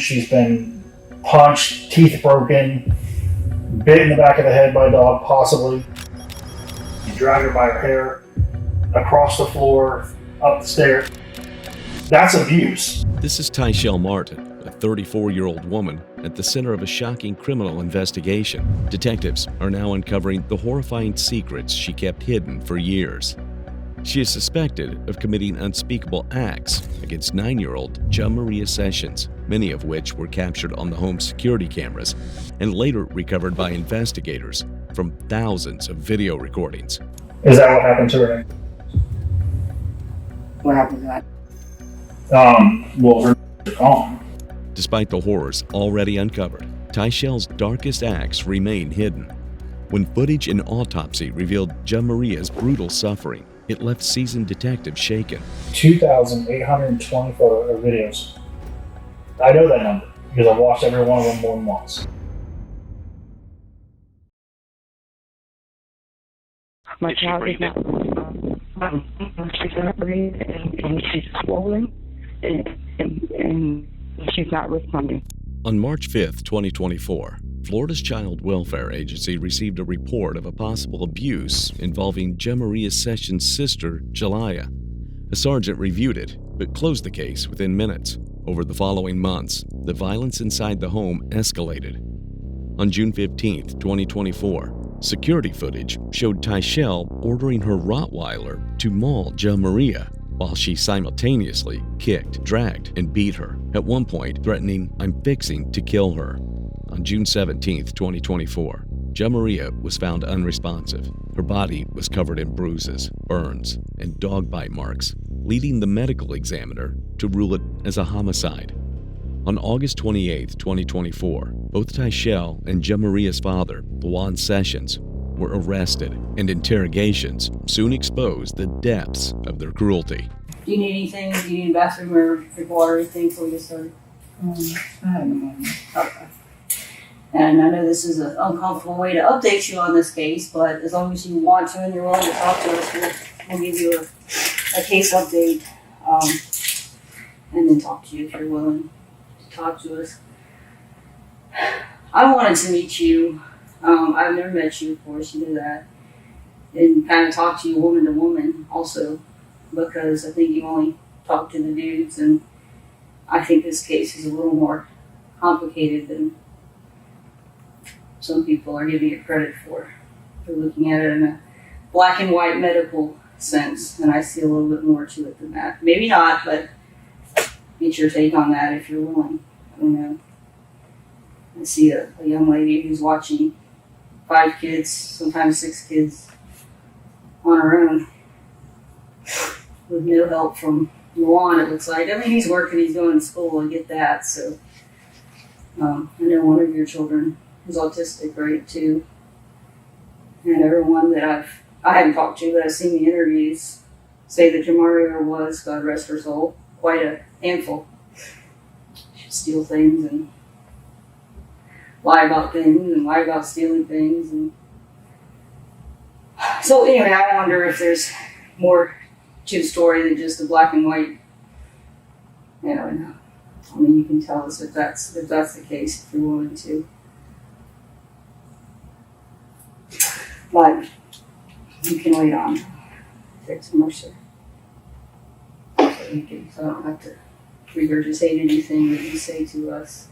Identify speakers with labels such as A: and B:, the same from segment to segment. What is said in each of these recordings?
A: She's been punched, teeth broken, bit in the back of the head by a dog, possibly. You drag her by her hair, across the floor, up the stairs. That's abuse.
B: This is Tyshael Martin, a 34-year-old woman at the center of a shocking criminal investigation. Detectives are now uncovering the horrifying secrets she kept hidden for years. She is suspected of committing unspeakable acts against 9-year-old Jamaria Sessions, many of which were captured on the home's security cameras and later recovered by investigators from thousands of video recordings.
A: Is that what happened to her?
C: What happened to that?
A: Well, her gone.
B: Despite the horrors already uncovered, Tyshael's darkest acts remain hidden. When footage in autopsy revealed Jamaria's brutal suffering, it left seasoned detectives shaken.
A: 2,820 photo or videos. I know that number because I've watched every one of them more than once.
C: My child is not. She's not breathing and she's swollen and she's not responding.
B: On March 5th, 2024, Florida's Child Welfare Agency received a report of a possible abuse involving Jamaria Sessions' sister, Jaliyah. A sergeant reviewed it, but closed the case within minutes. Over the following months, the violence inside the home escalated. On June 15th, 2024, security footage showed Tyshael ordering her Rottweiler to maul Jamaria, while she simultaneously kicked, dragged, and beat her, at one point threatening, "I'm fixing to kill her." On June 17th, 2024, Jamaria was found unresponsive. Her body was covered in bruises, burns, and dog bite marks, leading the medical examiner to rule it as a homicide. On August 28th, 2024, both Tyshael and Jamaria's father, Juan Sessions, were arrested, and interrogations soon exposed the depths of their cruelty.
D: Do you need anything? Do you need a bathroom or drink water or anything before we get started?
C: I have no money.
D: Okay. And I know this is an uncomfortable way to update you on this case, but as long as you want to and you're willing to talk to us, we'll give you a case update and then talk to you if you're willing to talk to us. I wanted to meet you. I've never met you, of course, you know that. And kind of talk to you woman to woman also, because I think you only talk to the dudes, and I think this case is a little more complicated than some people are giving it credit for. They're looking at it in a black and white medical sense, and I see a little bit more to it than that. Maybe not, but get your take on that if you're willing. I don't know. I see a young lady who's watching 5 kids, sometimes 6 kids, on her own, with no help from Juan, it looks like. I mean, he's working, he's going to school, I get that, so. I know one of your children is autistic, right, too. And everyone that I haven't talked to, but I've seen the interviews, say that Jamaria was, God rest her soul, quite a handful. She'd steal things and lie about things and lie about stealing things. And so anyway, I wonder if there's more to the story than just the black and white. You know, I mean, you can tell us if that's the case, if you're willing to. But you can wait on Fix Mercer. So I don't have to regurgitate anything that you say to us.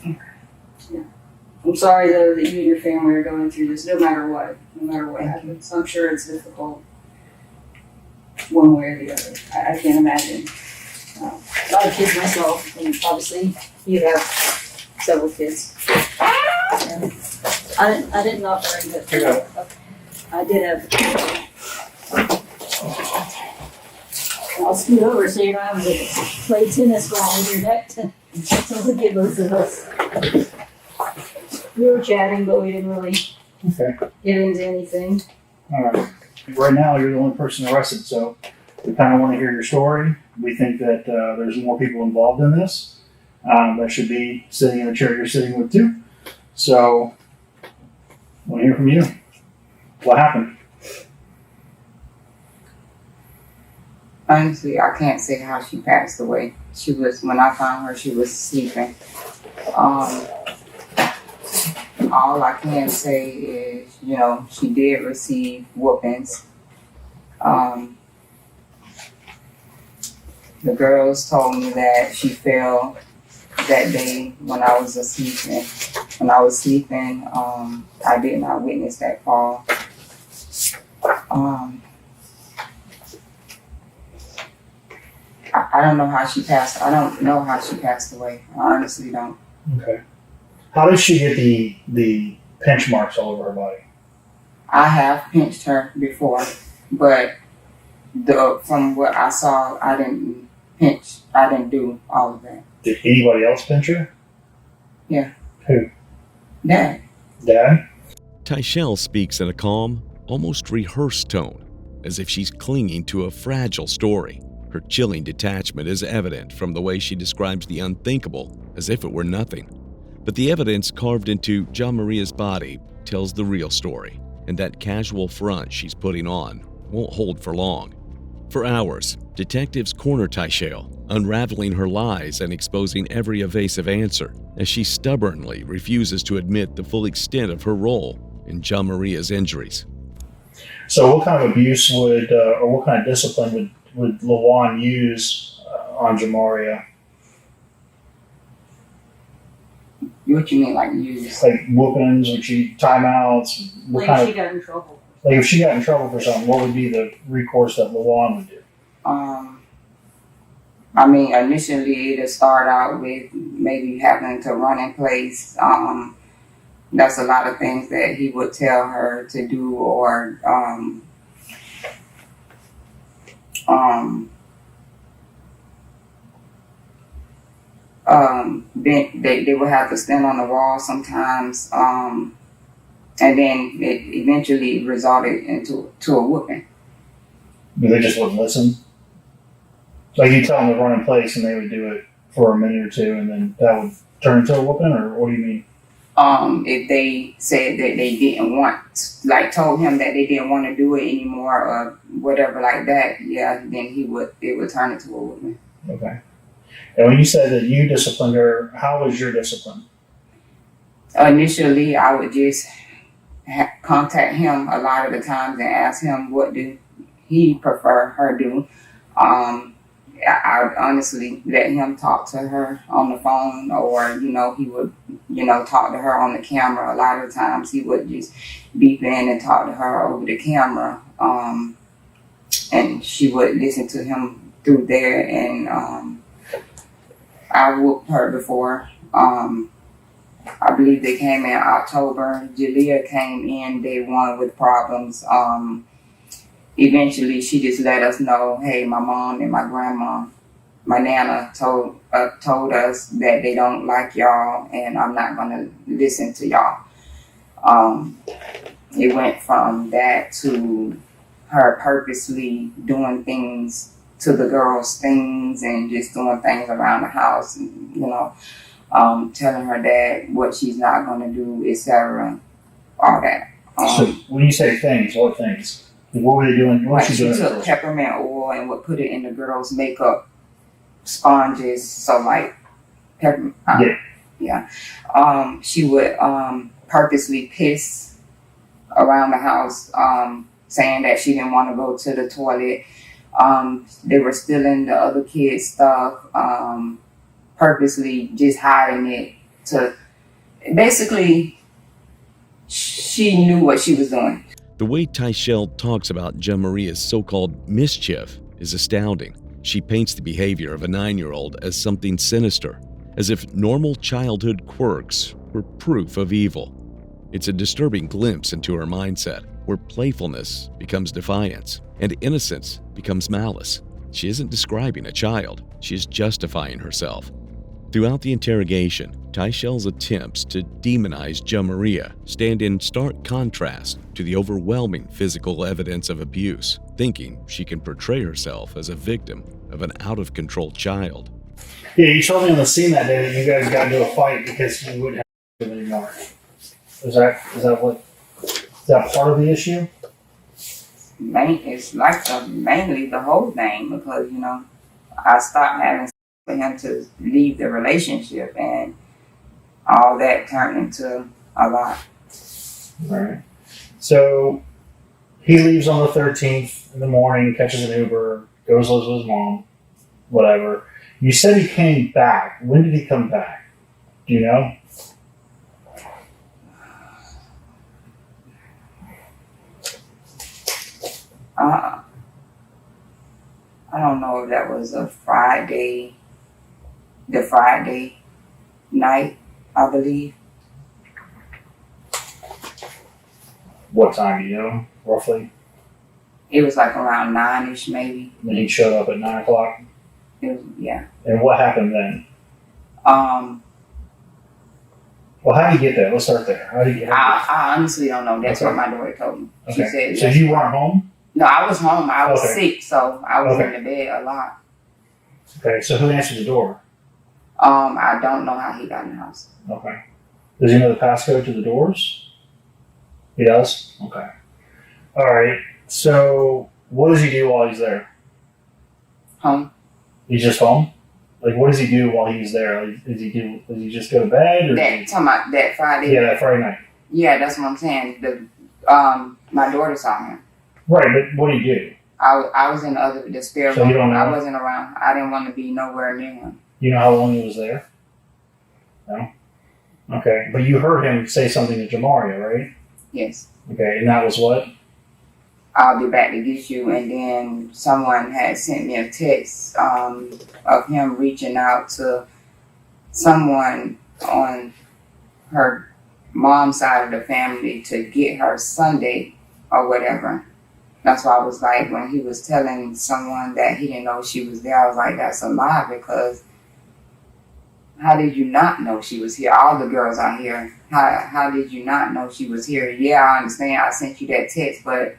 D: Yeah. I'm sorry, though, that you and your family are going through this, no matter what happens. I'm sure it's difficult one way or the other. I can't imagine. A lot of kids myself, and obviously you have several kids. I didn't offer any, but I did have. I'll scoot over so you don't have to play tennis ball with your neck to forgive both of us. We were chatting, but we didn't really get into anything.
A: All right. Right now, you're the only person arrested, so we kind of want to hear your story. We think that there's more people involved in this that should be sitting in the chair you're sitting with, too. So, I want to hear from you. What happened?
C: Honestly, I can't say how she passed away. When I found her, she was sleeping.
E: All I can say is, she did receive whoopings. The girls told me that she fell that day when I was sleeping. I did not witness that fall. I don't know how she passed. I don't know how she passed away. I honestly don't.
A: Okay. How did she get the pinch marks all over her body?
E: I have pinched her before, but from what I saw, I didn't pinch. I didn't do all of that.
A: Did anybody else pinch her?
E: Yeah.
A: Who?
E: Dad.
A: Dad?
B: Tyshael speaks in a calm, almost rehearsed tone, as if she's clinging to a fragile story. Her chilling detachment is evident from the way she describes the unthinkable as if it were nothing. But the evidence carved into Jamaria's body tells the real story, and that casual front she's putting on won't hold for long. For hours, detectives corner Tyshael, unraveling her lies and exposing every evasive answer as she stubbornly refuses to admit the full extent of her role in Jamaria's injuries.
A: So what kind of abuse or what kind of discipline would LaJuan use on Jamaria?
E: What you mean, like use?
A: Like whoopings, timeouts?
D: Like she got in trouble.
A: Like if she got in trouble for something, what would be the recourse that LaJuan would do?
E: I mean, initially it'll start out with maybe having to run in place. That's a lot of things that he would tell her to do, or they would have to stand on the wall sometimes, and then it eventually resulted into a whooping.
A: They just wouldn't listen? Like you tell them to run in place and they would do it for a minute or two and then that would turn into a whooping, or what do you mean?
E: If they said that they didn't want, like told him that they didn't want to do it anymore or whatever like that, yeah, then it would turn into a whooping.
A: Okay. And when you said that you disciplined her, how was your discipline?
E: Initially, I would just contact him a lot of the times and ask him what do he prefer her do. I would honestly let him talk to her on the phone, or, he would, talk to her on the camera. A lot of times he would just beep in and talk to her over the camera. And she would listen to him through there. And I whooped her before. I believe they came in October. Jalea came in day one with problems. Eventually, she just let us know, hey, my mom and my grandma, my nana told us that they don't like y'all and I'm not going to listen to y'all. It went from that to her purposely doing things to the girls' things and just doing things around the house and, telling her dad what she's not going to do, etc., all that.
A: So when you say things, what things? What were they doing? What was she doing?
E: She took peppermint oil and would put it in the girls' makeup sponges. So like peppermint. Yeah. She would purposely piss around the house, saying that she didn't want to go to the toilet. They were stealing the other kids' stuff, purposely just hiding it to. Basically, she knew what she was doing.
B: The way Tyshael talks about Jamaria's so-called mischief is astounding. She paints the behavior of a 9-year-old as something sinister, as if normal childhood quirks were proof of evil. It's a disturbing glimpse into her mindset, where playfulness becomes defiance and innocence becomes malice. She isn't describing a child, she is justifying herself. Throughout the interrogation, Tyshael's attempts to demonize Jamaria stand in stark contrast to the overwhelming physical evidence of abuse, thinking she can portray herself as a victim of an out-of-control child.
A: Yeah, you told me on the scene that day that you guys got into a fight because you wouldn't have him anymore. Is that part of the issue?
E: It's like mainly the whole thing, because, I stopped having for him to leave the relationship, and all that turned into a lot.
A: All right. So he leaves on the 13th in the morning, catches an Uber, goes lives with his mom, whatever. You said he came back. When did he come back? Do you know?
E: I don't know if that was the Friday night, I believe.
A: What time do you know, roughly?
E: It was like around 9-ish maybe.
A: Then he showed up at 9 o'clock.
E: Yeah.
A: And what happened then?
E: Um,
A: Well, how did you get there? Let's start there. How did you get
E: I honestly don't know. That's
A: Okay.
E: what my daughter told me. She
A: Okay.
E: said.
A: So you weren't home?
E: No, I was home. I was
A: Okay.
E: sick, so I was
A: Okay.
E: in the bed a lot.
A: Okay. So who answered the door?
E: I don't know how he got in the house.
A: Okay. Does he know the passcode to the doors? He does? Okay. All right. So what does he do while he's there?
E: Home.
A: He's just home? Like, what does he do while he's there? Like, does he just go to bed? Or
E: Talking about that Friday.
A: yeah, that Friday night.
E: Yeah, that's what I'm saying. My daughter saw him.
A: Right, but what do you do?
E: I was in the spare
A: So
E: room.
A: you don't know?
E: I wasn't around. I didn't want to be nowhere near him.
A: You know how long he was there? No? Okay. But you heard him say something to Jamaria, right?
E: Yes.
A: Okay, and that was what?
E: I'll be back to get you. And then someone had sent me a text of him reaching out to someone on her mom's side of the family to get her Sunday or whatever. That's why I was like, when he was telling someone that he didn't know she was there, I was like, that's a lie, because how did you not know she was here? All the girls are here. How did you not know she was here? Yeah, I understand. I sent you that text, but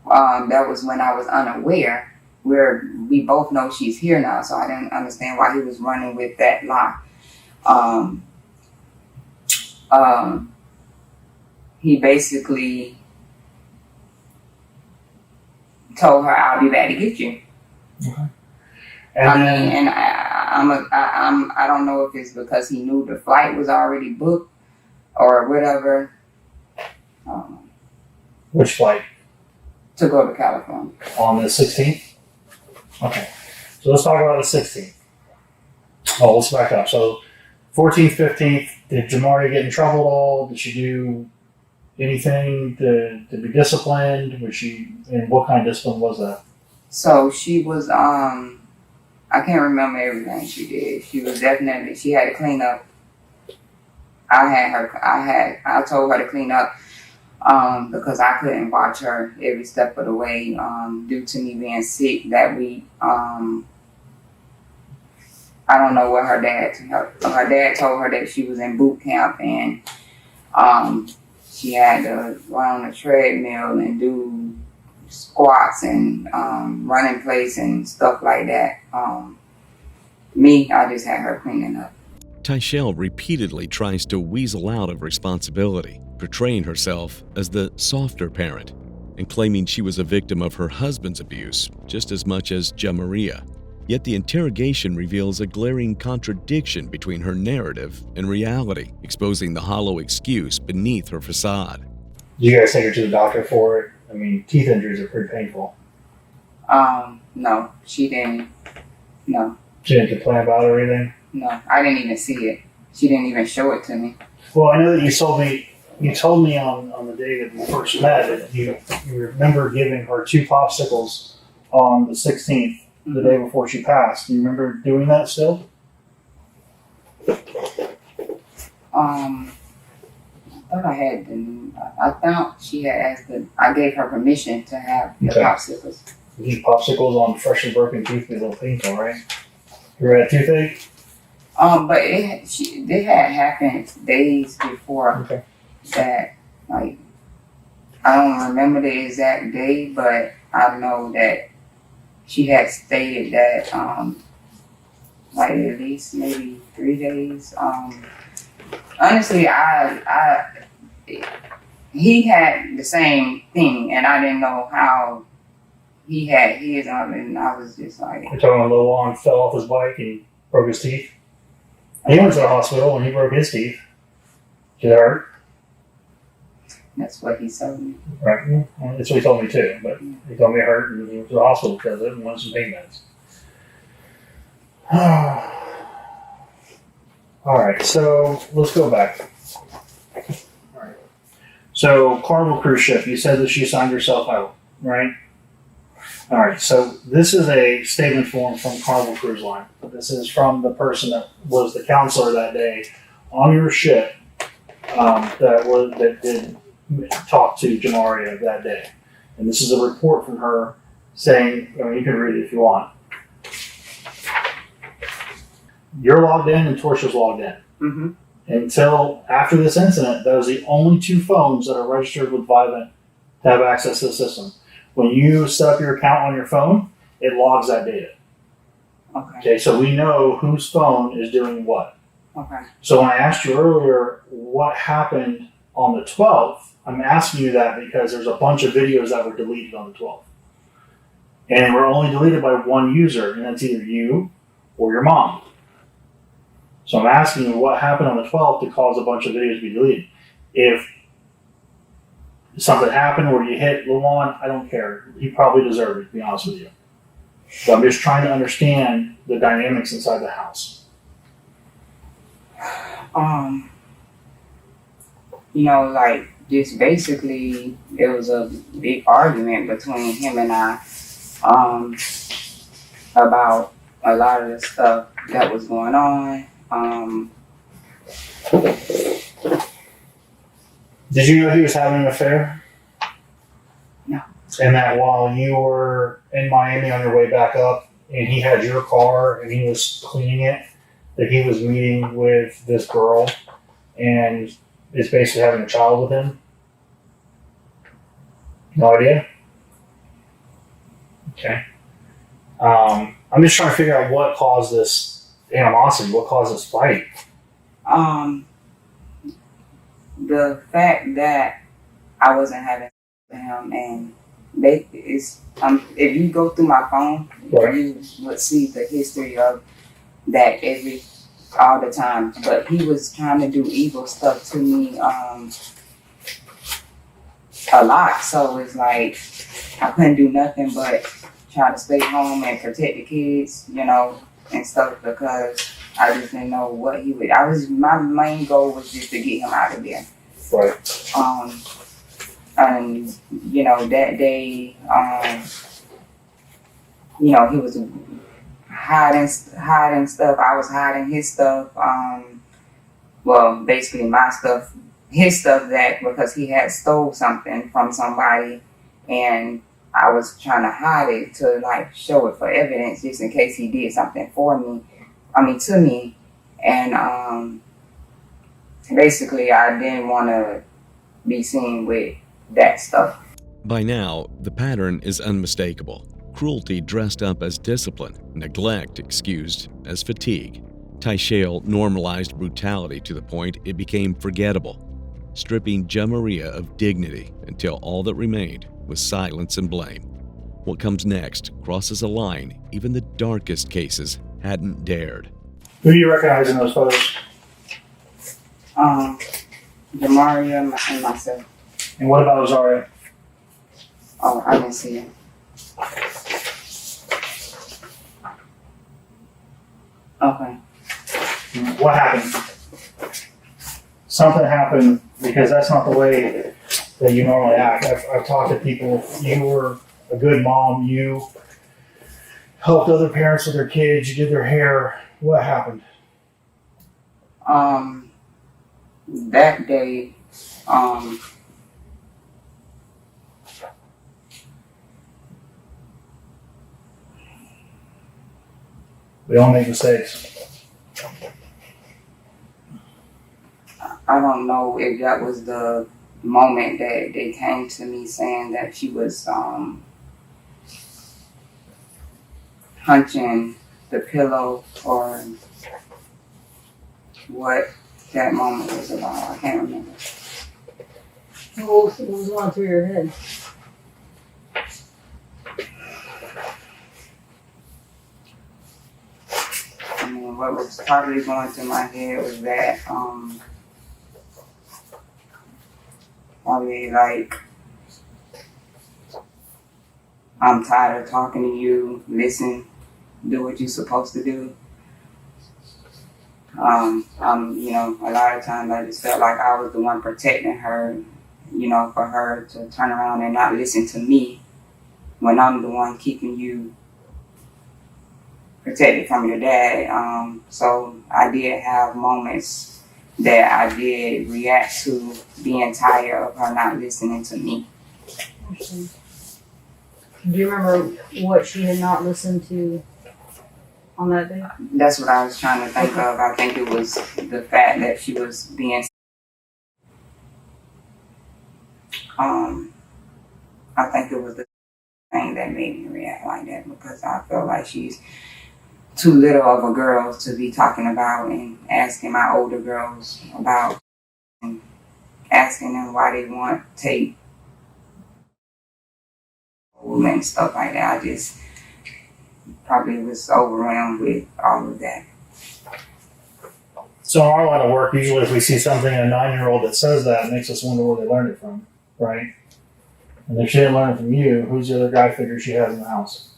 E: that was when I was unaware. Where we both know she's here now, so I didn't understand why he was running with that lie. He basically told her, "I'll be back to get you."
A: Okay. And
E: I don't know if it's because he knew the flight was already booked or whatever.
A: which flight?
E: To go to California.
A: On the 16th? Okay. So let's talk about the 16th. Oh, let's back up. So 14th, 15th, did Jamaria get in trouble at all? Did she do anything to be disciplined? And what kind of discipline was that?
E: So she was, I can't remember everything she did. She had to clean up. I told her to clean up because I couldn't watch her every step of the way due to me being sick that week. I don't know what her dad told her that she was in boot camp and she had to run on a treadmill and do squats and run in place and stuff like that. I just had her cleaning up.
B: Tyshael repeatedly tries to weasel out of responsibility, portraying herself as the softer parent and claiming she was a victim of her husband's abuse just as much as Jamaria. Yet the interrogation reveals a glaring contradiction between her narrative and reality, exposing the hollow excuse beneath her facade.
A: Did you guys take her to the doctor for it? I mean, teeth injuries are pretty painful.
E: No, she didn't. No.
A: She didn't complain about it or anything?
E: No, I didn't even see it. She didn't even show it to me.
A: Well, I know that you told me on the day that we first met that you remember giving her 2 popsicles on the 16th, the day before she passed. Do you remember doing that still?
E: I thought I had I thought she had asked I gave her permission to have the popsicles.
A: These popsicles on freshly broken teeth be a little painful, right? You ever had toothache?
E: But they had happened days before that. Like, I don't remember the exact day, but I know that she had stated that like at least maybe 3 days. Honestly, he had the same thing, and I didn't know how he had his on it, and I was just like...
A: You're talking about Lil Juan fell off his bike and broke his teeth? He went to the hospital and he broke his teeth. Did it hurt?
E: That's what he told me.
A: Right. Well, that's what he told me too. But he told me it hurt and he went to the hospital because of it and wanted some pain meds. All right, so let's go back. All right. So Carnival cruise ship, you said that she signed herself out, right? All right, so this is a statement form from Carnival Cruise Line. This is from the person that was the counselor that day on your ship that did talk to Jamaria that day. And this is a report from her saying, I mean, you can read it if you want. You're logged in and Tortia's logged in.
E: Mm-hmm.
A: Until after this incident, those are the only two phones that are registered with Vivint to have access to the system. When you set up your account on your phone, it logs that data. Okay, so we know whose phone is doing what.
E: Okay.
A: So when I asked you earlier what happened on the 12th, I'm asking you that because there's a bunch of videos that were deleted on the 12th. And were only deleted by one user, and that's either you or your mom. So I'm asking you what happened on the 12th to cause a bunch of videos to be deleted. If something happened where you hit Luan, I don't care. He probably deserved it, to be honest with you. But I'm just trying to understand the dynamics inside the house.
E: Like just basically it was a big argument between him and I about a lot of the stuff that was going on.
A: Did you know he was having an affair?
E: No.
A: And that while you were in Miami on your way back up and he had your car and he was cleaning it, that he was meeting with this girl and is basically having a child with him? No idea? Okay. I'm just trying to figure out what caused this animosity, what caused this fight.
E: The fact that I wasn't having with him, and if you go through my phone,
A: Right.
E: you would see the history of that all the time. But he was trying to do evil stuff to me a lot, so it's like I couldn't do nothing but try to stay home and protect the kids, and stuff, because I just didn't know what he would. My main goal was just to get him out of there.
A: Right.
E: And that day, he was hiding stuff. I was hiding his stuff. Basically my stuff, his stuff, that because he had stole something from somebody, and I was trying to hide it to show it for evidence, just in case he did something to me. And basically I didn't want to be seen with that stuff.
B: By now, the pattern is unmistakable. Cruelty dressed up as discipline, neglect excused as fatigue. Tyshael normalized brutality to the point it became forgettable, stripping Jamaria of dignity until all that remained was silence and blame. What comes next crosses a line even the darkest cases hadn't dared.
A: Who do you recognize in those photos?
E: Jamaria and myself.
A: And what about Azaria?
E: Oh, I didn't see it. Okay.
A: What happened? Something happened, because that's not the way that you normally act. I've talked to people. You were a good mom. You helped other parents with their kids. You did their hair. What happened?
E: That day,
A: We all make mistakes.
E: I don't know if that was the moment that they came to me saying that she was punching the pillow, or what that moment was about. I can't remember.
D: What was going through your head?
E: What was probably going through my head was that probably like, I'm tired of talking to you, listen, do what you're supposed to do. A lot of times I just felt like I was the one protecting her, for her to turn around and not listen to me when I'm the one keeping you protected from your dad. So I did have moments that I did react to being tired of her not listening to me.
D: Do you remember what she had not listened to on that day?
E: That's what I was trying to think of. I think it was the fact that she was being I think it was the thing that made me react like that, because I felt like she's too little of a girl to be talking about and asking my older girls about and asking them why they want tape and stuff like that. I just probably was overwhelmed with all of that.
A: So in our line of work, usually if we see something in a 9-year-old that says that, it makes us wonder where they learned it from, right? And if she didn't learn it from you, who's the other guy figure she has in the house?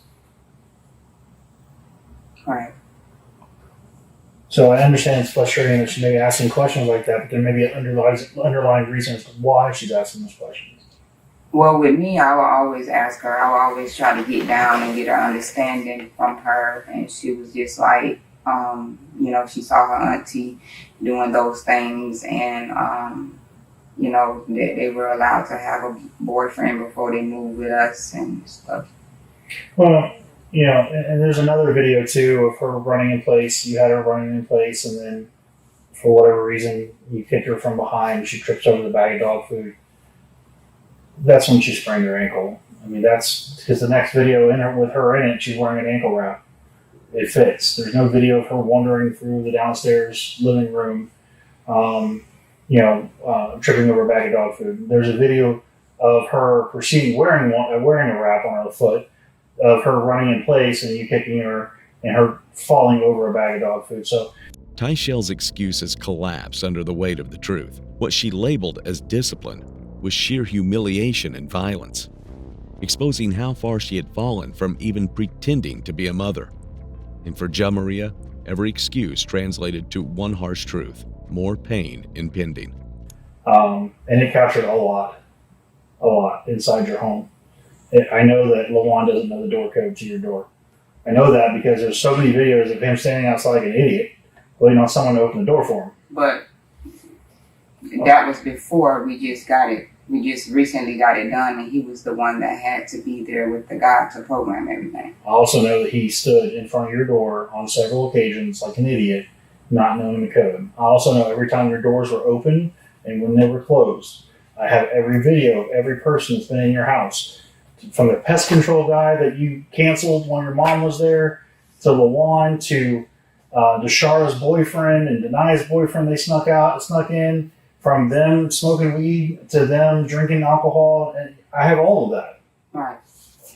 E: Right.
A: So I understand it's frustrating that she may be asking questions like that, but there may be an underlying reason as to why she's asking those questions.
E: Well, with me, I will always ask her. I will always try to get down and get her understanding from her. And she was just like, she saw her auntie doing those things, and, that they were allowed to have a boyfriend before they moved with us and stuff.
A: Well, and there's another video too of her running in place. You had her running in place, and then for whatever reason, you kick her from behind. She trips over the bag of dog food. That's when she sprained her ankle. I mean, that's because the next video with her in it, she's wearing an ankle wrap. It fits. There's no video of her wandering through the downstairs living room, tripping over a bag of dog food. There's a video of her proceeding wearing a wrap on her foot, of her running in place and you kicking her and her falling over a bag of dog food. So
B: Tyshael's excuses collapsed under the weight of the truth. What she labeled as discipline was sheer humiliation and violence, exposing how far she had fallen from even pretending to be a mother. And for Jamaria, every excuse translated to one harsh truth: more pain impending.
A: And it captured a lot inside your home. I know that LaJuan doesn't know the door code to your door. I know that because there's so many videos of him standing outside like an idiot, waiting on someone to open the door for him.
E: But that was before we just got it. We just recently got it done, and he was the one that had to be there with the guy to program everything.
A: I also know that he stood in front of your door on several occasions like an idiot, not knowing the code. I also know every time your doors were open and when they were closed. I have every video of every person that's been in your house. From the pest control guy that you canceled when your mom was there, to LaJuan, to Deshara's boyfriend and Denai's boyfriend they snuck in, from them smoking weed to them drinking alcohol. And I have all of that.
E: Right.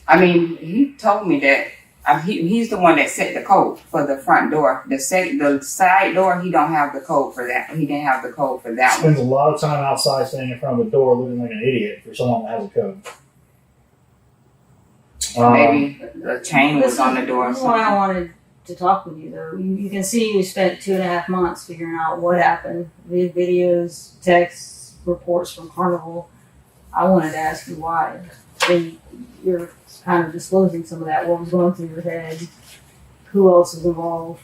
E: I mean, he told me that he's the one that set the code for the front door. The side door, he don't have the code for that. He didn't have the code for that
A: Spends
E: one.
A: a lot of time outside standing in front of a door looking like an idiot for someone that has a code.
E: Maybe the chain was on the door or
D: This is why I
E: something.
D: wanted to talk with you, though. You can see you spent 2.5 months figuring out what happened. We had videos, texts, reports from Carnival. I wanted to ask you why. And you're kind of disclosing some of that. What was going through your head? Who else is involved?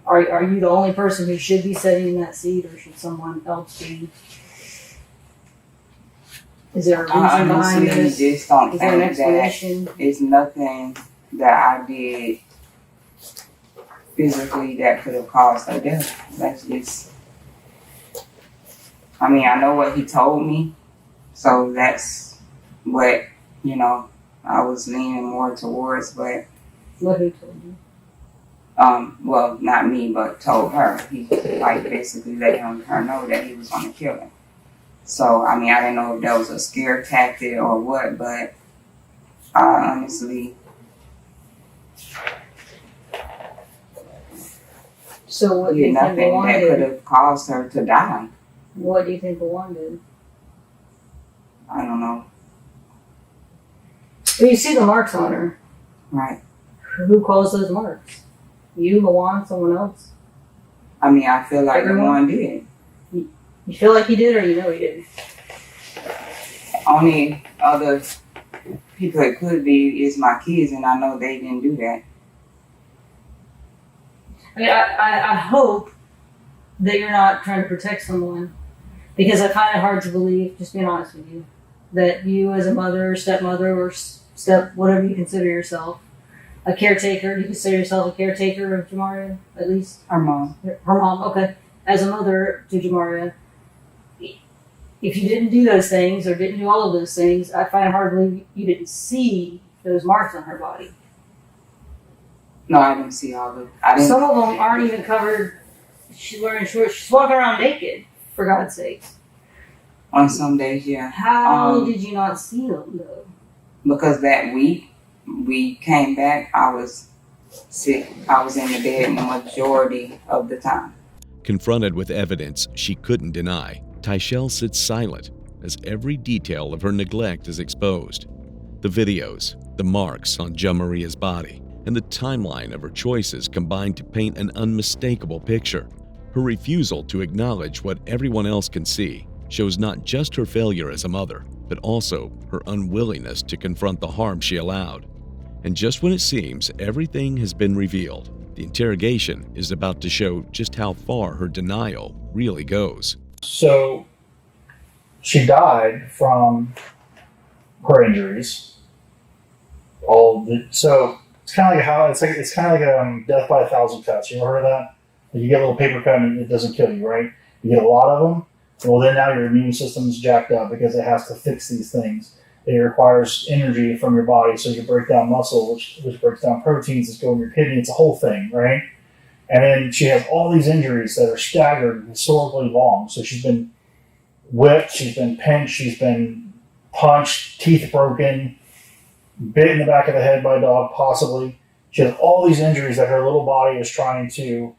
D: Are you the only person who should be sitting in that seat, or should someone else be? Is there a reason
E: I
D: behind
E: honestly
D: this?
E: just don't
D: Is there an
E: think that
D: explanation?
E: it's nothing that I did physically that could have caused her death. That's just, I mean, I know what he told me, so that's what, I was leaning more towards, but,
D: What he told you?
E: well, not me, but told her. He, basically let her know that he was going to kill her. So, I mean, I didn't know if that was a scare tactic or what, but I honestly...
D: So what do you think
E: nothing
D: LaJuan
E: that could
D: did?
E: have caused her to die.
D: What do you think LaJuan did?
E: I don't know.
D: Well, you see the marks on her.
E: Right.
D: Who caused those marks? You, Lawan, someone else?
E: I mean, I feel like
D: Everyone?
E: one did.
D: You feel like he did, or you know he did?
E: Only other people it could be is my kids, and I know they didn't do that.
D: I mean, I hope that you're not trying to protect someone, because I find it hard to believe, just being honest with you, that you as a mother, stepmother, or whatever you consider yourself, a caretaker, do you consider yourself a caretaker of Jamaria, at least?
E: Her mom.
D: Her mom, okay. As a mother to Jamaria, if you didn't do those things, or didn't do all of those things, I find it hard to believe you didn't see those marks on her body.
E: No, I didn't see all of it. I didn't.
D: Some of them aren't even covered. She's wearing shorts. She's walking around naked, for God's sakes.
E: On some days, yeah.
D: How did you not see them, though?
E: Because that week we came back, I was sick. I was in the bed the majority of the time.
B: Confronted with evidence she couldn't deny, Tyshael sits silent as every detail of her neglect is exposed. The videos, the marks on Jamaria's body, and the timeline of her choices combine to paint an unmistakable picture. Her refusal to acknowledge what everyone else can see shows not just her failure as a mother, but also her unwillingness to confront the harm she allowed. And just when it seems everything has been revealed, the interrogation is about to show just how far her denial really goes.
A: So she died from her injuries. So it's kind of like it's kind of like death by 1,000 cuts. You ever heard of that? Like you get a little paper cut and it doesn't kill you, right? You get a lot of them. Well, then now your immune system's jacked up because it has to fix these things. It requires energy from your body, so you break down muscle, which breaks down proteins that go in your kidney. It's a whole thing, right? And then she has all these injuries that are staggered and historically long. So she's been whipped, she's been pinched, she's been punched, teeth broken, bit in the back of the head by a dog, possibly. She has all these injuries that her little body is trying to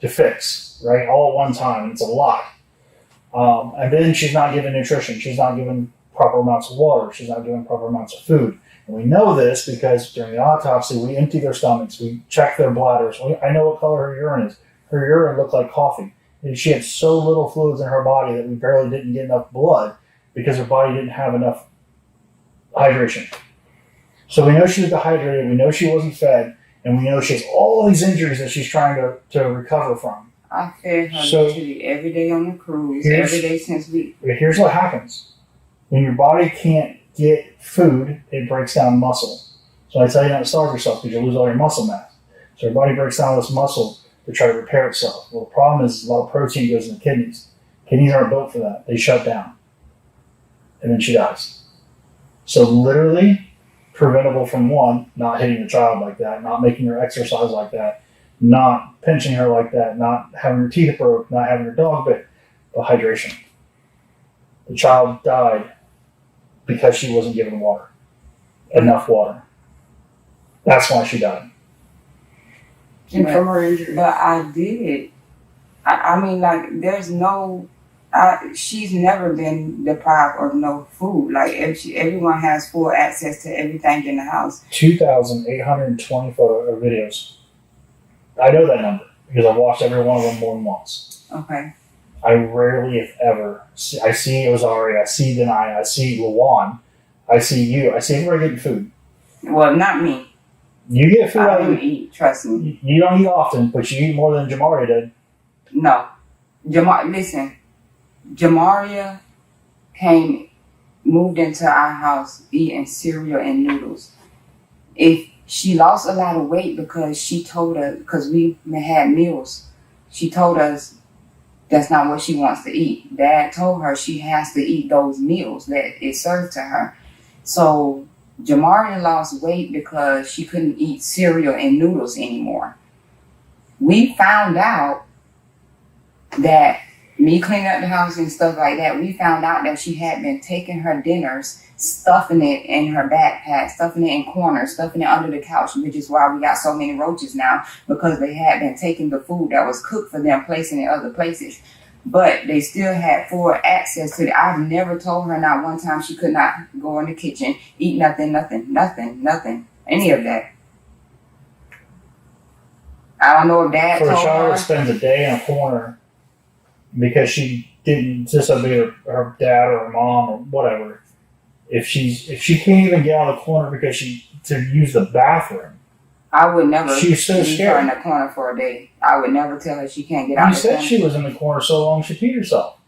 A: fix, right? All at one time. It's a lot. And then she's not given nutrition. She's not given proper amounts of water. She's not given proper amounts of food. And we know this because during the autopsy, we empty their stomachs. We check their bladders. I know what color her urine is. Her urine looked like coffee. And she had so little fluids in her body that we barely didn't get enough blood because her body didn't have enough hydration. So we know she was dehydrated. We know she wasn't fed. And we know she has all these injuries that she's trying to recover from.
E: I fed her literally every day on the cruise, every day since we...
A: Here's what happens. When your body can't get food, it breaks down muscle. So I tell you not to starve yourself because you'll lose all your muscle mass. So your body breaks down this muscle to try to repair itself. Well, the problem is a lot of protein goes in the kidneys. Kidneys aren't built for that. They shut down. And then she dies. So literally preventable from one, not hitting the child like that, not making her exercise like that, not pinching her like that, not having her teeth broke, not having her dog bit, but hydration. The child died because she wasn't given water, enough water. That's why she died.
D: And from her injury.
E: But I did. I mean, like, there's no... she's never been deprived of no food. Like, everyone has full access to everything in the house.
A: 2,820 photo or videos. I know that number because I've watched every one of them more than once.
E: Okay.
A: I rarely, if ever, I see Ozari, I see Denai, I see Lawan, I see you, I see everybody getting food.
E: Well, not me.
A: You get food.
E: I don't eat, trust me.
A: You don't eat often, but you eat more than Jamaria did.
E: No. Listen, Jamaria moved into our house eating cereal and noodles. If she lost a lot of weight because she told us, because we had meals, she told us that's not what she wants to eat. Dad told her she has to eat those meals that is served to her. So Jamaria lost weight because she couldn't eat cereal and noodles anymore. We found out that me cleaning up the house and stuff like that, we found out that she had been taking her dinners, stuffing it in her backpack, stuffing it in corners, stuffing it under the couch, which is why we got so many roaches now, because they had been taking the food that was cooked for them, placing it other places. but they still had full access to it. I've never told her not one time she could not go in the kitchen, eat nothing, any of that. I don't know if Dad
A: For a
E: told
A: child
E: her.
A: that spends a day in a corner because she didn't disobey her dad or her mom or whatever, if she can't even get out of the corner because to use the bathroom,
E: I would never
A: she's so
E: leave her
A: scared.
E: in the corner for a day. I would never tell her she can't get out
A: You
E: the
A: said
E: corner.
A: she was in the corner so long she peed herself.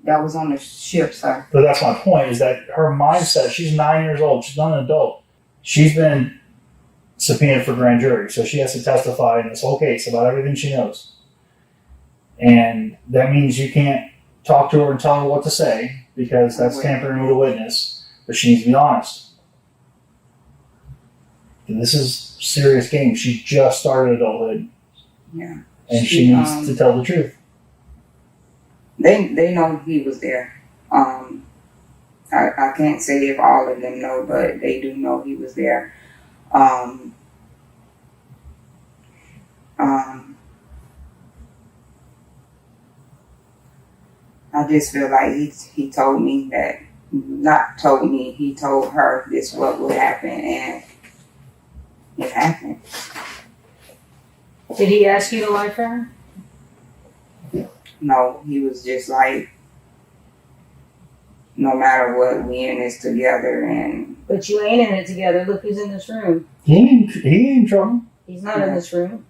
E: That was on the ship, sir.
A: But that's my point, is that her mindset, she's 9 years old, she's not an adult. She's been subpoenaed for grand jury, so she has to testify in this whole case about everything she knows. And that means you can't talk to her and tell her what to say, because that's tampering with a witness, but she needs to be honest. And this is serious game. She just started adulthood.
E: Yeah.
A: And she needs to tell the truth.
E: They know he was there. I can't say if all of them know, but they do know he was there. I just feel like he told me that, not told me, he told her this what would happen, and it happened.
F: Did he ask you to lie for her?
E: No, he was just like, no matter what, we in this together, and
F: But you ain't in it together. Look who's in this room.
A: He ain't in trouble.
F: He's not in this room.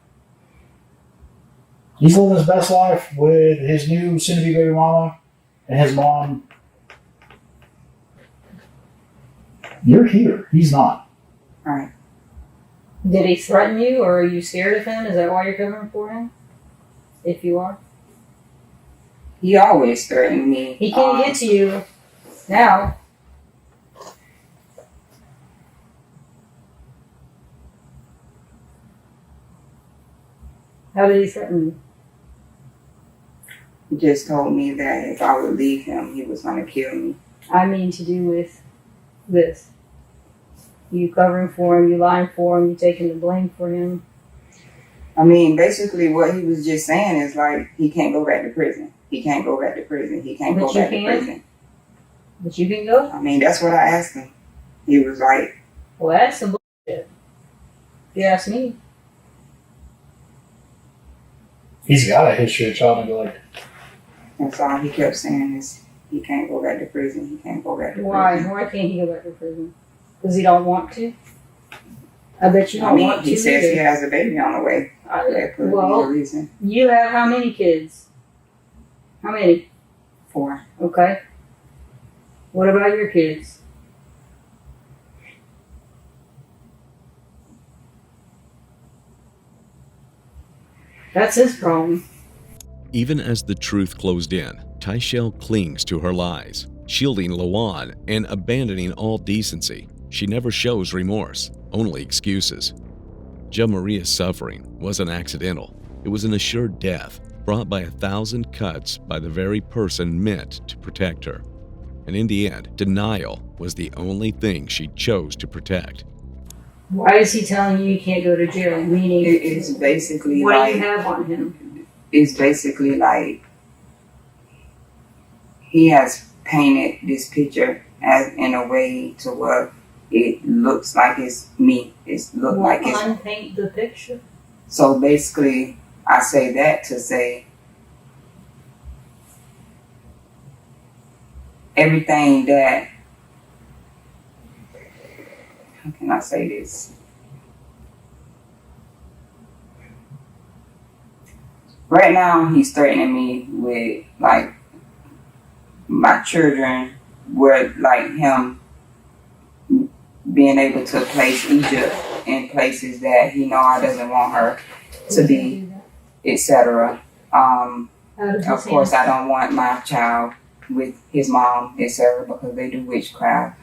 A: He's living his best life with his new soon-to-be baby mama and his mom. You're here. He's not.
E: right.
F: Did he threaten you, or are you scared of him? Is that why you're covering for him? If you are.
E: He always threatened me.
F: He can't get to you now. How did he threaten you?
E: He just told me that if I would leave him, he was going to kill me.
F: I mean to do with this. You covering for him, you lying for him, you taking the blame for him.
E: I mean, basically what he was just saying is like, he can't go back to prison. He can't go back to prison. He can't
F: But
E: go
F: you
E: back
F: can.
E: to prison.
F: But you can go.
E: I mean, that's what I asked him. He was like,
F: Well, that's some bullshit. If you ask me.
A: He's got a history of child neglect.
E: that's all he kept saying is, he can't go back to prison. He can't go back to
F: Why?
E: prison.
F: Why can't he go back to prison? Because he don't want to? I bet you don't
E: I mean,
F: want to
E: he says he
F: either.
E: has a baby on the way. That could be a
F: Well,
E: reason.
F: you have how many kids? How many?
E: 4.
F: Okay. What about your kids? That's his problem.
B: Even as the truth closed in, Tyshael clings to her lies, shielding Lawan and abandoning all decency. She never shows remorse, only excuses. Jamaria's suffering wasn't accidental. It was an assured death, brought by 1,000 cuts by the very person meant to protect her. And in the end, denial was the only thing she chose to protect.
F: Why is he telling you you can't go to jail? Meaning,
E: It's basically
F: what
E: like,
F: do you have on him?
E: it's basically like, he has painted this picture as in a way to where it looks like it's me. It's look like it's.
F: Unpaint the picture.
E: So basically, I say that to say everything that. How can I say this? Right now, he's threatening me with like my children, where like him being able to place Egypt in places that he know I doesn't want her to be, etc. Of course, I don't want my child with his mom, etc., because they do witchcraft.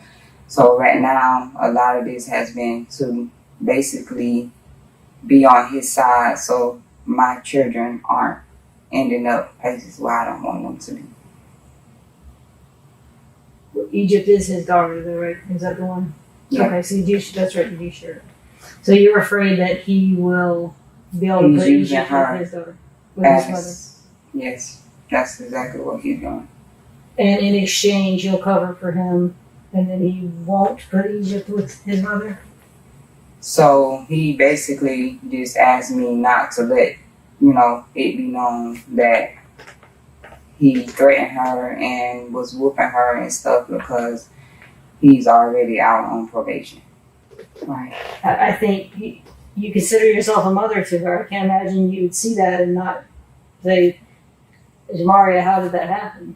E: So right now, a lot of this has been to basically be on his side, so my children aren't ending up places where I don't want them to be.
F: Egypt is his daughter, though, right? Is that the one?
E: Yeah.
F: Okay, so you do. That's right. You do share it. So you're afraid that he will be able to
E: He's
F: put
E: using
F: Egypt
E: her
F: with his daughter, with his mother.
E: Yes. That's exactly what he's doing.
F: And in exchange, you'll cover for him, and then he won't go to Egypt with his mother?
E: So he basically just asked me not to let, it be known that he threatened her and was whooping her and stuff because he's already out on probation.
F: Right. I think you consider yourself a mother to her. I can't imagine you would see that and not say, Jamaria, how did that happen?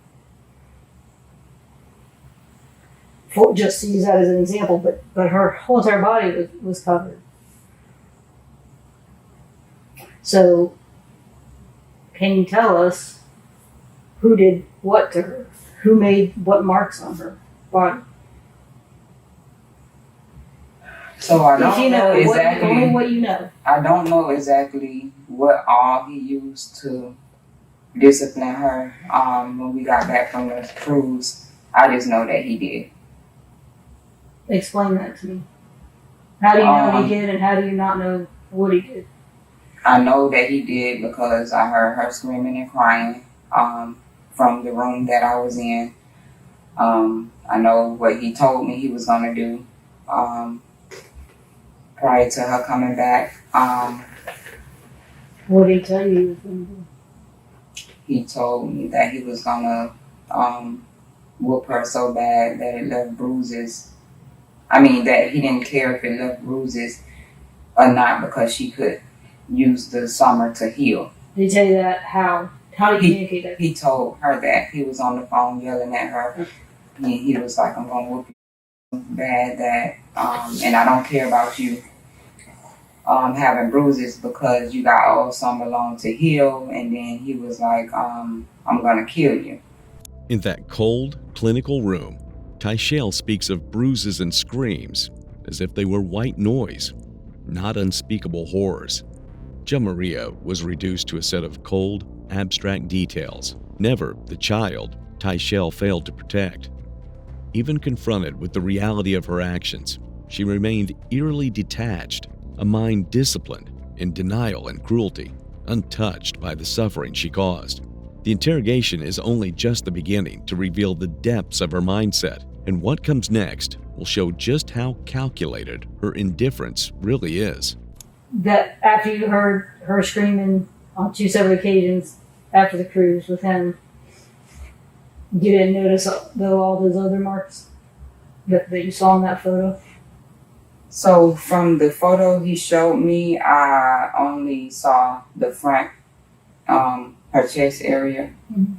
F: Just to use that as an example, but her whole entire body was covered. So, can you tell us who did what to her? Who made what marks on her body?
E: So I don't
F: If you know
E: exactly.
F: only what you know.
E: I don't know exactly what all he used to discipline her. When we got back from the cruise, I just know that he did.
F: Explain that to me. How do you know he did, and how do you not know what he did?
E: I know that he did because I heard her screaming and crying from the room that I was in. I know what he told me he was going to do prior to her coming back.
F: What did he tell you he was going to do?
E: He told me that he was going to whoop her so bad that it left bruises. I mean, that he didn't care if it left bruises or not because she could use the summer to heal.
F: Did he tell you that? How? How did he communicate that?
E: He told her that. He was on the phone yelling at her. He was like, I'm going to whoop you bad that, and I don't care about you having bruises because you got all summer long to heal. And then he was like, I'm going to kill you.
B: In that cold, clinical room, Tyshael speaks of bruises and screams as if they were white noise, not unspeakable horrors. Jamaria was reduced to a set of cold, abstract details, never the child Tyshael failed to protect. Even confronted with the reality of her actions, she remained eerily detached, a mind disciplined in denial and cruelty, untouched by the suffering she caused. The interrogation is only just the beginning to reveal the depths of her mindset, and what comes next will show just how calculated her indifference really is.
F: That after you heard her screaming on 2 separate occasions after the cruise with him, you didn't notice all those other marks that you saw in that photo?
E: So from the photo he showed me, I only saw the front, her chest area.
F: Mm-hmm.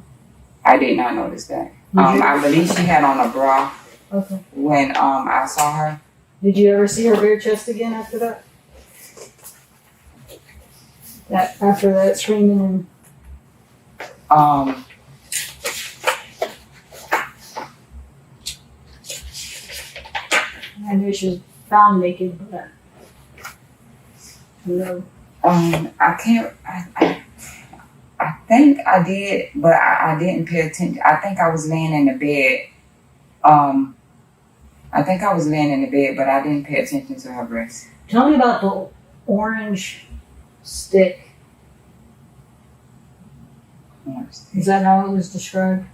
E: I did not notice that. I believe she had on a bra when I saw her.
F: Did you ever see her bare chest again after that? After that screaming and I knew she was found naked, but no.
E: I can't. I think I did, but I didn't pay attention. I think I was laying in the bed. I think I was laying in the bed, but I didn't pay attention to her breasts.
F: Tell me about the orange stick. Is that how it was described?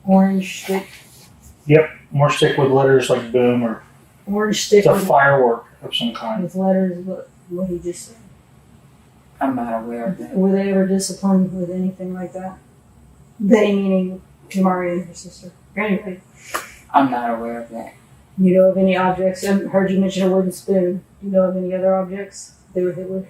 F: Orange stick?
A: Yep, more stick with letters like boom or
F: Orange stick
A: it's a firework of some kind.
F: with letters, what he just said.
E: I'm not aware of that.
F: Were they ever disciplined with anything like that? They meaning Jamaria and her sister. Anyway,
E: I'm not aware of that.
F: you know of any objects? I heard you mention a wooden spoon. Do you know of any other objects they were hit with?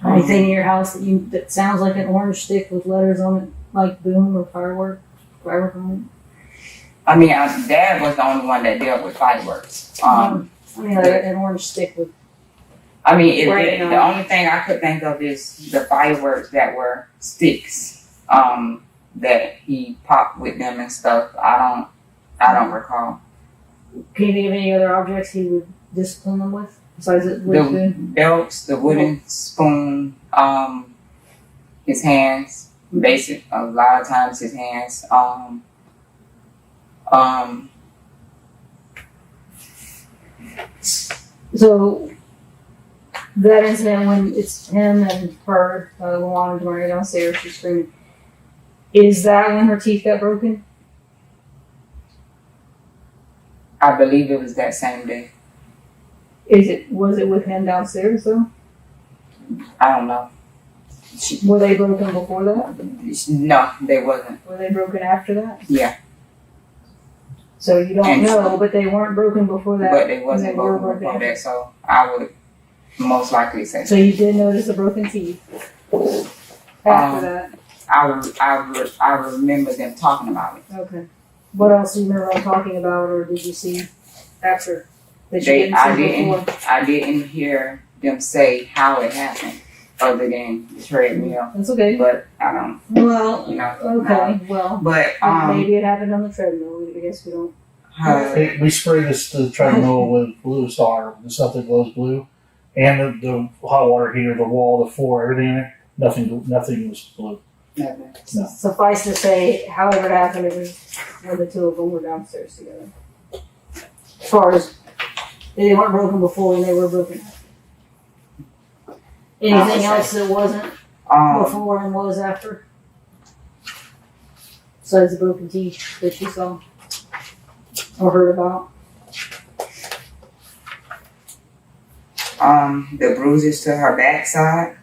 F: Anything in your house that sounds like an orange stick with letters on it, like boom or firework on it?
E: I mean, Dad was the only one that dealt with fireworks.
F: I mean, like an orange stick with.
E: I mean,
F: Right
E: the only thing I could think of is the fireworks that were sticks that he popped with them and stuff. I don't recall.
F: Can you think of any other objects he would discipline them with besides the wooden
E: The
F: spoon?
E: belts, the wooden spoon, his hands. Basic. A lot of times his hands.
F: So, that incident when it's him and her, Luana and Jamaria downstairs, she's screaming. Is that when her teeth got broken?
E: I believe it was that same day.
F: Was it with him downstairs though?
E: I don't know.
F: Were they broken before that?
E: No, they wasn't.
F: Were they broken after that?
E: Yeah.
F: So you don't
E: And
F: know, but they weren't broken before that.
E: But they wasn't
F: and were
E: broken before
F: after.
E: that, so I would most likely say
F: So you did notice the broken teeth after that.
E: I remember them talking about it.
F: Okay. What else do you remember them talking about, or did you see after that you didn't see before?
E: I didn't hear them say how it happened, other than the treadmill.
F: That's okay.
E: But I don't,
F: Well,
E: you know.
F: okay. Well,
E: But
F: maybe it happened on the treadmill. I guess we don't.
A: We spray the treadmill with blue star, the stuff that glows blue, and the hot water heater, the wall, the floor, everything in it. Nothing was blue.
E: nothing.
A: No.
F: Suffice to say, however it happened, it was when the two of them were downstairs together. As far as they weren't broken before and they were broken after. Anything else that wasn't before and was after? Besides the broken teeth that you saw or heard about?
E: The bruises to her backside.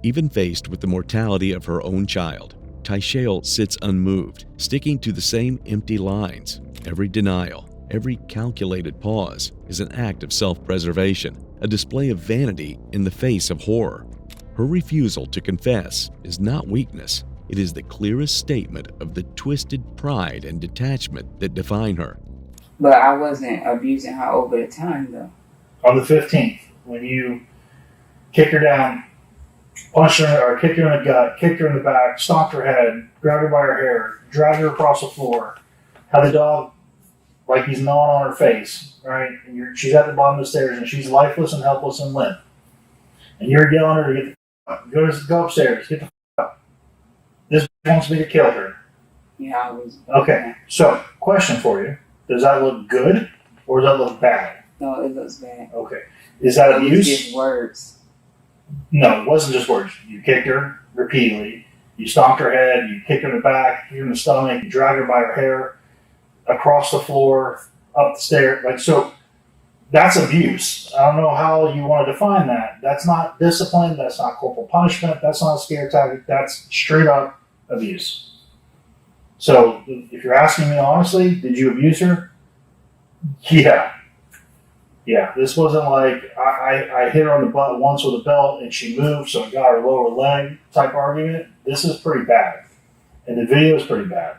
B: Even faced with the mortality of her own child, Tyshael sits unmoved, sticking to the same empty lines. Every denial, every calculated pause is an act of self-preservation, a display of vanity in the face of horror. Her refusal to confess is not weakness. It is the clearest statement of the twisted pride and detachment that define her.
E: But I wasn't abusing her over the time, though.
A: On the 15th, when you kick her down, punched her or kicked her in the gut, kicked her in the back, stomped her head, grabbed her by her hair, dragged her across the floor, had the dog like he's gnawing on her face, right? And she's at the bottom of the stairs and she's lifeless and helpless and limp. And you're yelling at her to get the f*** up. Go upstairs, get the f*** up. This wants me to kill her.
E: Yeah, I was.
A: Okay, so question for you. Does that look good or does that look bad?
E: No, it looks bad.
A: Okay. Is that
E: It was
A: abuse?
E: just words.
A: No, it wasn't just words. You kicked her repeatedly. You stomped her head. You kicked her in the back, kicked her in the stomach. You dragged her by her hair across the floor, up the stairs. Like, so that's abuse. I don't know how you want to define that. That's not discipline. That's not corporal punishment. That's not a scare tactic. That's straight up abuse. So if you're asking me honestly, did you abuse her? Yeah. Yeah, this wasn't like I hit her on the butt once with a belt and she moved, so I got her lower leg type argument. This is pretty bad. And the video is pretty bad.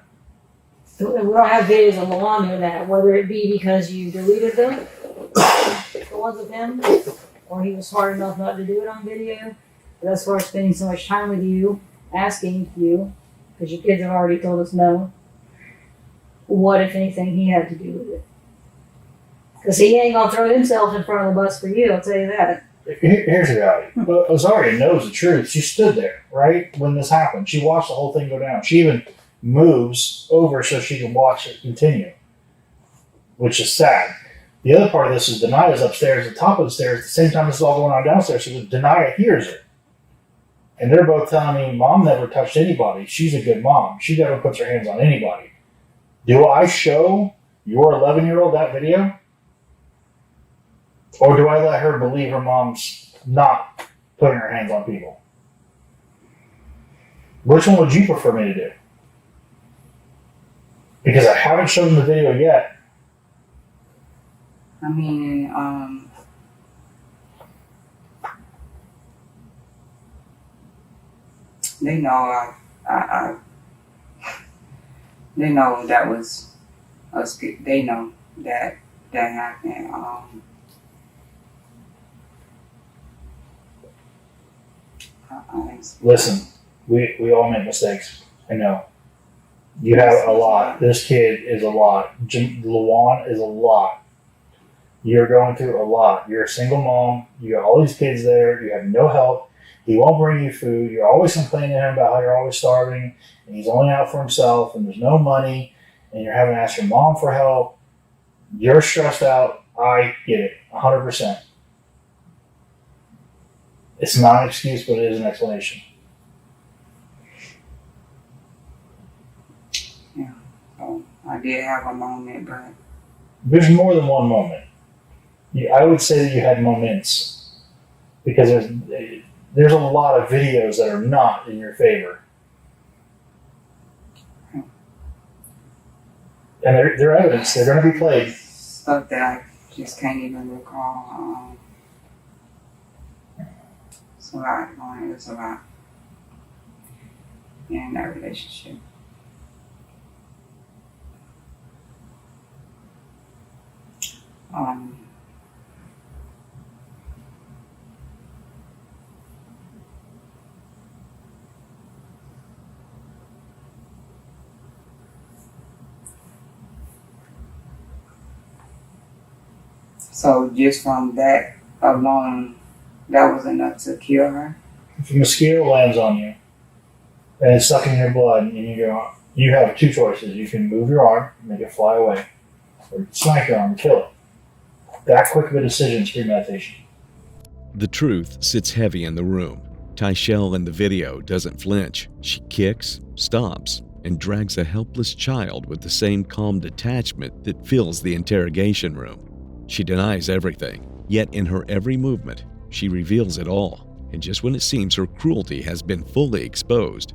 F: We don't have videos of Milan doing that, whether it be because you deleted them, the ones of him, or he was smart enough not to do it on video. But as far as spending so much time with you, asking you, because your kids have already told us no, what, if anything, he had to do with it? Because he ain't going to throw himself in front of the bus for you, I'll tell you that.
A: Here's the reality. Well, Azaria knows the truth. She stood there, right, when this happened. She watched the whole thing go down. She even moves over so she can watch it continue, which is sad. The other part of this is Denia's upstairs at the top of the stairs. At the same time this is all going on downstairs, so Denia hears it. And they're both telling me, Mom never touched anybody. She's a good mom. She never puts her hands on anybody. Do I show your 11-year-old that video? Or do I let her believe her mom's not putting her hands on people? Which one would you prefer me to do? Because I haven't shown them the video yet.
E: I mean, they know they know that was us. They know that happened.
A: Listen, we all make mistakes. I know. You have a lot. This kid is a lot. Luan is a lot. You're going through a lot. You're a single mom. You got all these kids there. You have no help. He won't bring you food. You're always complaining to him about how you're always starving and he's only out for himself and there's no money and you're having to ask your mom for help. You're stressed out. I get it. 100%. It's not an excuse, but it is an explanation.
E: So I did have a moment, but
A: There's more than one moment. I would say that you had moments because there's a lot of videos that are not in your favor. And they're evidence. They're going to be played.
E: stuff that I just can't even recall. It's a lot going. It's a lot in that relationship. So just from that alone, that was enough to kill her.
A: If a mosquito lands on you and it's sucking your blood, and you have two choices. You can move your arm, make it fly away, or smack your arm and kill it. That quick of a decision is premeditation.
B: The truth sits heavy in the room. Tyshael in the video doesn't flinch. She kicks, stops, and drags a helpless child with the same calm detachment that fills the interrogation room. She denies everything, yet in her every movement, she reveals it all. And just when it seems her cruelty has been fully exposed,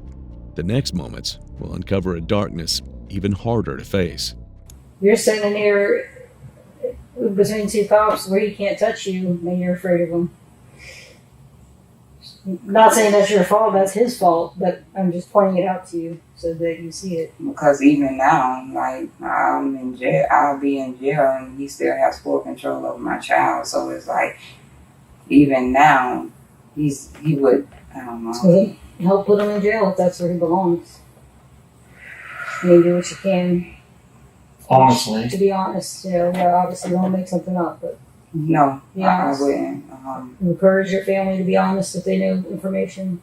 B: the next moments will uncover a darkness even harder to face.
F: You're sitting here between two cops where he can't touch you and you're afraid of him. Not saying that's your fault, that's his fault, but I'm just pointing it out to you so that you see it.
E: Because even now, like, I'm in jail, I'll be in jail and he still has full control over my child. So it's like, even now, he would, I don't know.
F: So then help put him in jail if that's where he belongs. You do what you can.
A: Honestly.
F: To be honest, obviously you don't make something up, but
E: No,
F: be
E: I
F: honest.
E: wouldn't.
F: Encourage your family to be honest if they know information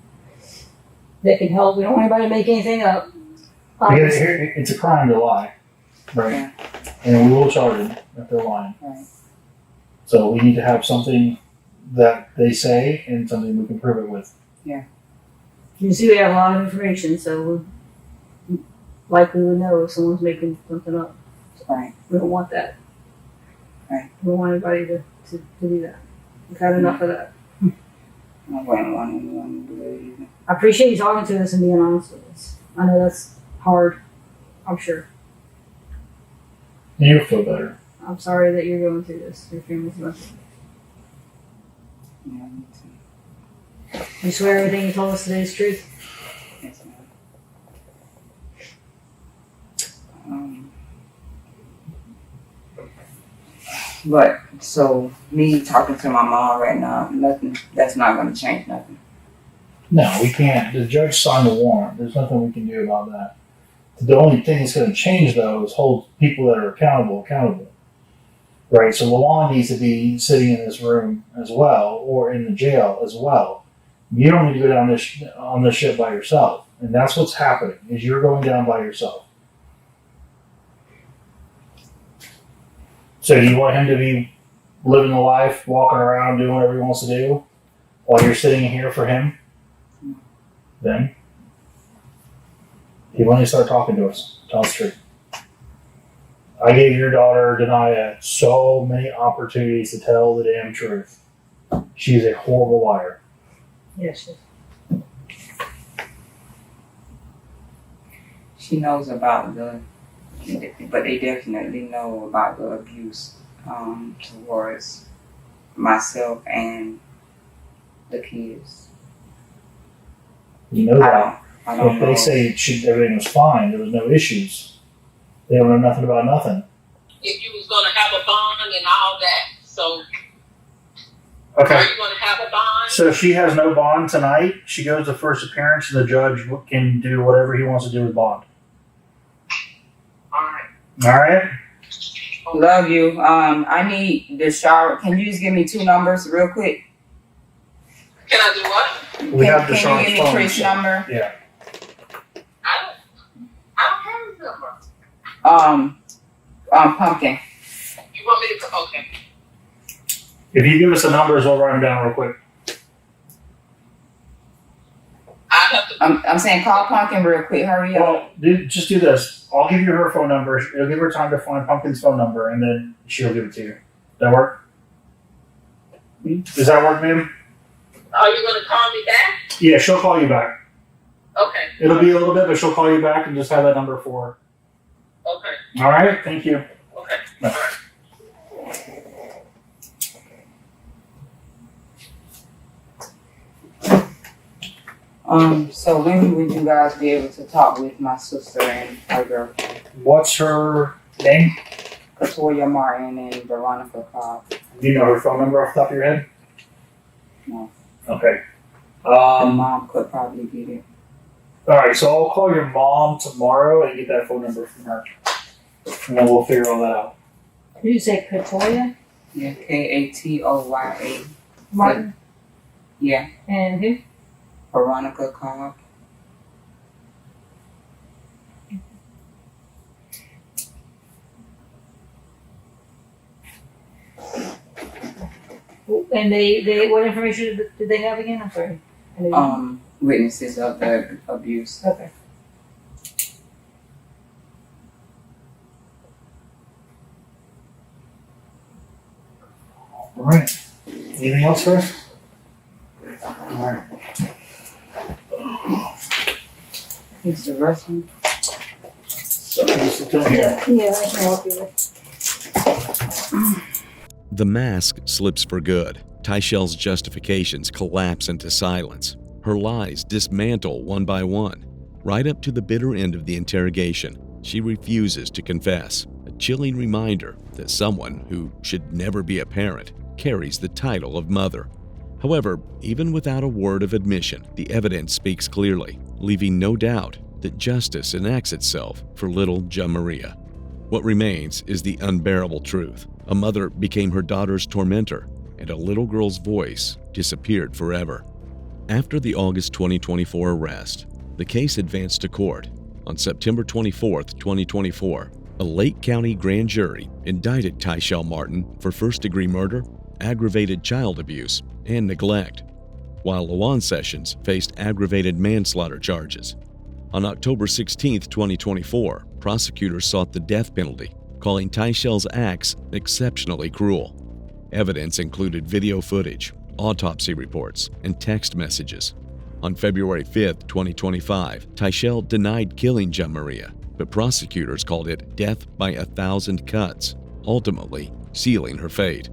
F: that can help. We don't want anybody to make anything up.
A: Because it's a crime to lie, right?
E: Yeah.
A: And we will charge them if they're lying.
E: Right.
A: So we need to have something that they say and something we can prove it with.
F: You see, we have a lot of information, so we likely would know if someone's making something up.
E: Right.
F: We don't want that.
E: Right.
F: We don't want anybody to do that. We've had enough of that.
E: I wouldn't want anyone to do it either.
F: I appreciate you talking to us and being honest with us. I know that's hard, I'm sure.
A: And you'll feel better.
F: I'm sorry that you're going through this. Your family's going through
E: Yeah, me too.
F: it. You swear everything you told us today is truth?
E: Yes, ma'am. But so me talking to my mom right now, nothing. That's not going to change nothing.
A: No, we can't. The judge signed the warrant. There's nothing we can do about that. The only thing that's going to change, though, is hold people that are accountable. Right? So Luan needs to be sitting in this room as well, or in the jail as well. You don't need to go down on this ship by yourself. And that's what's happening, is you're going down by yourself. So do you want him to be living the life, walking around, doing whatever he wants to do, while you're sitting here for him? Then he won't start talking to us. Tell us the truth. I gave your daughter, Denia, so many opportunities to tell the damn truth. She's a horrible liar.
F: Yes.
E: She knows about but they definitely know about the abuse towards myself and the kids.
A: You know that.
E: I don't
A: If
E: know.
A: they say everything was fine, there was no issues, they don't know nothing about nothing.
G: If you was going to have a bond and all that, so are you going to have a bond?
A: So if she has no bond tonight, she goes to first appearance and the judge can do whatever he wants to do with bond.
G: All right.
A: All right?
E: Love you. I need the shower. Can you just give me 2 numbers real quick?
G: Can I do what?
A: We have the
E: Can you give me Chris' number?
A: Yeah.
G: I don't have his number.
E: Pumpkin.
G: You want me to? Okay.
A: If you give us the numbers, we'll write them down real quick.
G: have to.
E: I'm saying call Pumpkin real quick. Hurry up.
A: Well, just do this. I'll give you her phone number. It'll give her time to find Pumpkin's phone number, and then she'll give it to you. That work? Does that work, ma'am?
G: Are you going to call me back?
A: Yeah, she'll call you back.
G: Okay.
A: It'll be a little bit, but she'll call you back and just have that number for
G: Okay.
A: her. All right? Thank you.
G: Okay.
A: Bye.
G: All right.
E: So when would you guys be able to talk with my sister and her girlfriend?
A: What's her name?
E: Tyshael Martin and Veronica Cobb.
A: Do you know her phone number off the top of your head?
E: No.
A: Okay.
E: Her mom could probably get it.
A: All right, so I'll call your mom tomorrow and get that phone number from her. And then we'll figure all that out.
F: Did you say Katoya
E: Yeah, Katoya.
F: Martin?
E: Yeah,
F: And who?
E: Veronica Cobb.
F: And they what information did they have again? I'm sorry. I didn't-
E: Witnesses of the abuse.
F: Okay.
A: All right. Anything else for us? All right.
E: Is the restroom?
A: So just sit down here.
F: Yeah, I can help you with.
B: The mask slips for good. Tyshael's justifications collapse into silence. Her lies dismantle one by one. Right up to the bitter end of the interrogation, she refuses to confess, a chilling reminder that someone who should never be a parent carries the title of mother. However, even without a word of admission, the evidence speaks clearly, leaving no doubt that justice enacts itself for little Jamaria. What remains is the unbearable truth. A mother became her daughter's tormentor, and a little girl's voice disappeared forever. After the August 2024 arrest, the case advanced to court. On September 24, 2024, a Lake County grand jury indicted Tyshael Martin for first-degree murder, aggravated child abuse, and neglect, while Jamaria Sessions faced aggravated manslaughter charges. On October 16, 2024, prosecutors sought the death penalty, calling Tyshael's acts exceptionally cruel. Evidence included video footage, autopsy reports, and text messages. On February 5, 2025, Tyshael denied killing Jamaria, but prosecutors called it death by 1,000 cuts, ultimately sealing her fate.